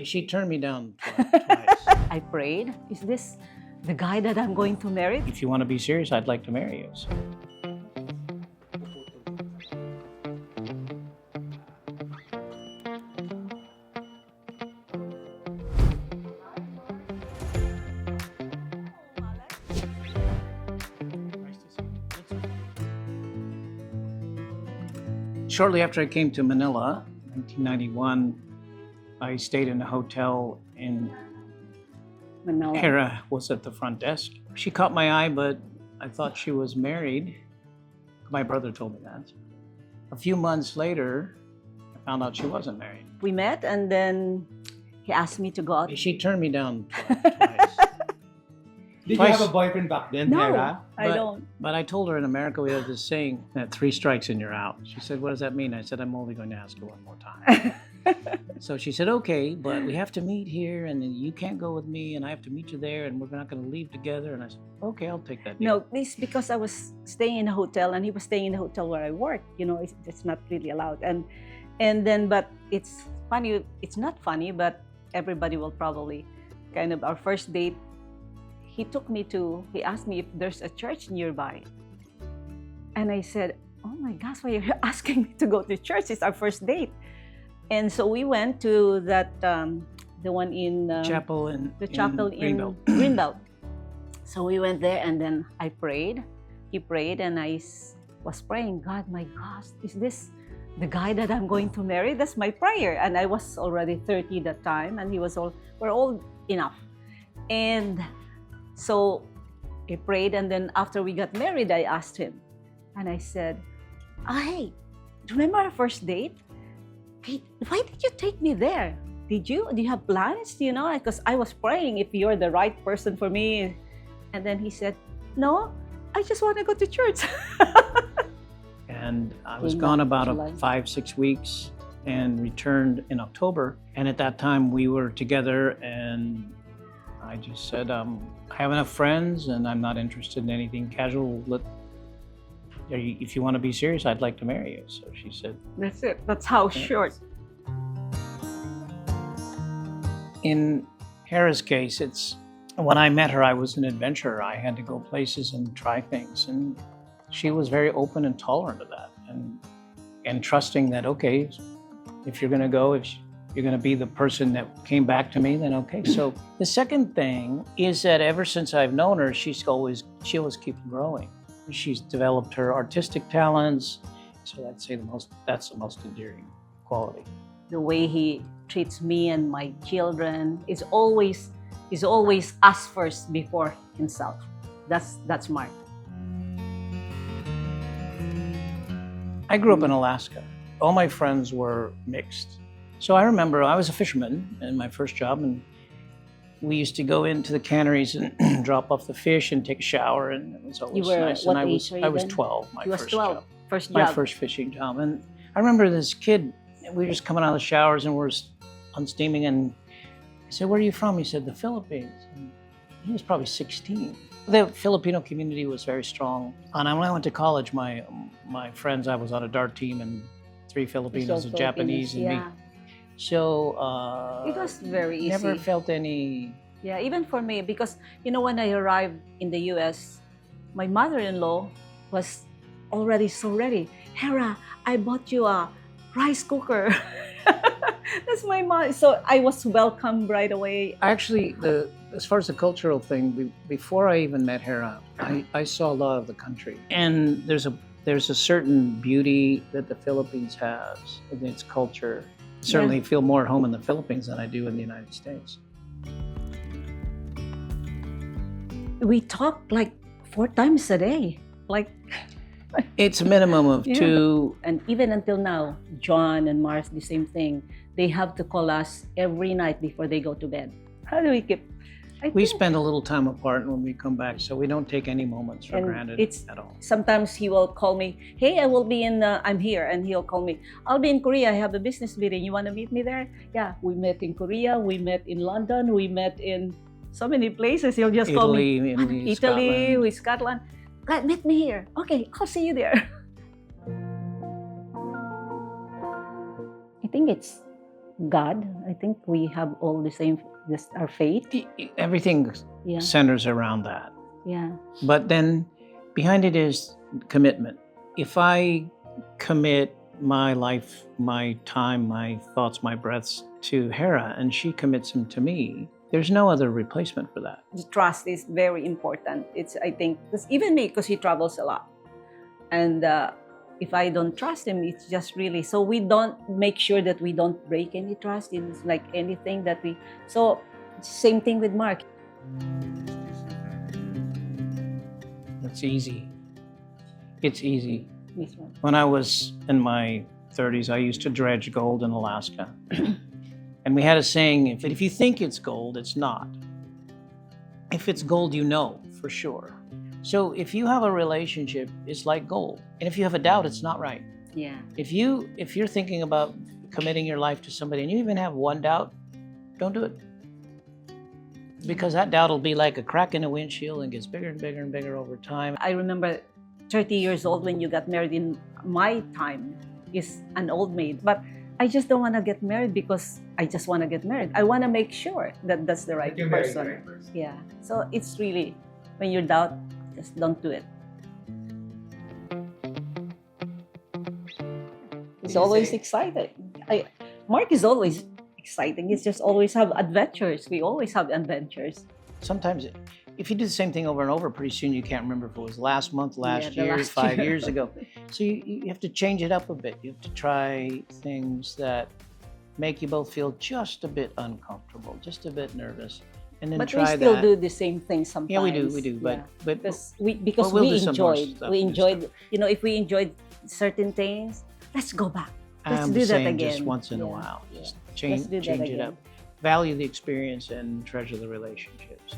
She turned me down twice. I prayed, is this the guy that I'm going to marry? If you want to be serious, I'd like to marry you. So. Shortly after I came to Manila, 1991, I stayed in a hotel in Manila. Hera was at the front desk. She caught my eye, but I thought she was married. My brother told me that. A few months later, I found out she wasn't married. We met and then he asked me to go out. She turned me down twice. Did Twice. you have a boyfriend back then, No, Hera? I don't. But I told her in America we have this saying that 3 strikes and you're out. She said, "What does that mean?" I said, "I'm only going to ask you one more time." So she said, "Okay, but we have to meet here, and then you can't go with me, and I have to meet you there, and we're not going to leave together." And I said, "Okay, I'll take that deal." No, this because I was staying in a hotel and he was staying in the hotel where I work. You know, it's not really allowed. And then, but it's funny. It's not funny, but everybody will probably kind of our first date. He asked me if there's a church nearby. And I said, "Oh my gosh, why are you asking me to go to church? It's our first date." And so we went to that, the one in chapel in in Greenbelt. So we went there and then I prayed. He prayed and I was praying, "God, my gosh, is this the guy that I'm going to marry?" That's my prayer. And I was already 30 that time and we're all enough. And so he prayed and then after we got married, I asked him and I said, "Hey, do you remember our first date? Hey, why did you take me there? Do you have plans? You know, because I was praying if you're the right person for me." And then he said, "No, I just want to go to church." And I was In gone about July. 5-6 weeks and returned in October. And at that time we were together and I just said, "I have enough friends and I'm not interested in anything casual. If you want to be serious, I'd like to marry you." So she said, That's it. That's how short. in Hera's case, when I met her, I was an adventurer. I had to go places and try things. And she was very open and tolerant of that and trusting that, okay, if you're going to go, if you're going to be the person that came back to me, then okay. So the second thing is that ever since I've known her, she always keeps growing. She's developed her artistic talents. So I'd say that's the most endearing quality. The way he treats me and my children is always us first before himself. That's Mark. I grew up in Alaska. All my friends were mixed. So I remember I was a fisherman in my first job, and we used to go into the canneries and drop off the fish and take a shower, and it was always nice. What And age were you I was then? 12, my You was first 12, job. first My job. first fishing job. And I remember this kid, we were just coming out of the showers and we're unsteaming, and I said, "Where are you from?" He said, "The Philippines." And he was probably 16. The Filipino community was very strong. And when I went to college, my friends, I was on a dart team, and 3 Filipinos, a Japanese, and me. Yeah. So It was very easy. never felt any. Yeah, even for me, because when I arrived in the US, my mother-in-law was already so ready. "Hera, I bought you a rice cooker." That's my mom. So I was welcomed right away. Actually, as far as the cultural thing, before I even met Hera, I saw a lot of the country, and there's a certain beauty that the Philippines has in its culture. Certainly feel more at home in the Philippines than I do in the United States. We talked like 4 times a day. Like, It's a minimum of Yeah. 2. and even until now, John and Mars, the same thing. They have to call us every night before they go to bed. How do we keep? We spend a little time apart when we come back, so we don't take any moments for And granted it's- at all. Sometimes he will call me, "Hey, I will be in, I'm here." And he'll call me, "I'll be in Korea. I have a business meeting. You want to meet me there?" Yeah, we met in Korea. We met in London. We met in so many places. He'll just call me. Italy, Italy, Scotland. with Scotland. "Glad, meet me here." "Okay, I'll see you there." I think it's God. I think we have all the same, this our faith. Everything Yeah, centers around that. yeah, But then behind it is commitment. If I commit my life, my time, my thoughts, my breaths to Hera, and she commits them to me, there's no other replacement for that. the trust is very important. It's, I think, because even me, because he travels a lot, and if I don't trust him, it's just really, so we don't make sure that we don't break any trust. It's like anything that we, so same thing with Mark. It's easy. It's easy. This one. When I was in my 30s, I used to dredge gold in Alaska. And we had a saying, if you think it's gold, it's not. If it's gold, you know for sure. So if you have a relationship, it's like gold. And if you have a doubt, it's not right. Yeah, If you're thinking about committing your life to somebody and you even have one doubt, don't do it. Because that doubt will be like a crack in a windshield and gets bigger and bigger and bigger over time. I remember 30 years old when you got married. In my time is an old maid, but I just don't want to get married because I just want to get married. I want to make sure that that's the right You're married the person. right person. Yeah, so it's really, when you doubt, just don't do it. He's always excited. Mark is always exciting. He's just always have adventures. We always have adventures. Sometimes if you do the same thing over and over, pretty soon you can't remember if it was last month, last the year, last 5 year. years ago. So you have to change it up a bit. You have to try things that make you both feel just a bit uncomfortable, just a bit nervous, and then But we try still that. do the same thing sometimes. Yeah, we do. But Yeah. but Because we'll we do some more enjoyed. stuff, We new enjoyed. You know, if we enjoyed certain things, let's go back. Let's I'm do that saying again. just once in a Yeah, while. yeah. Just Let's change do that it again. up. Value the experience and treasure the relationships.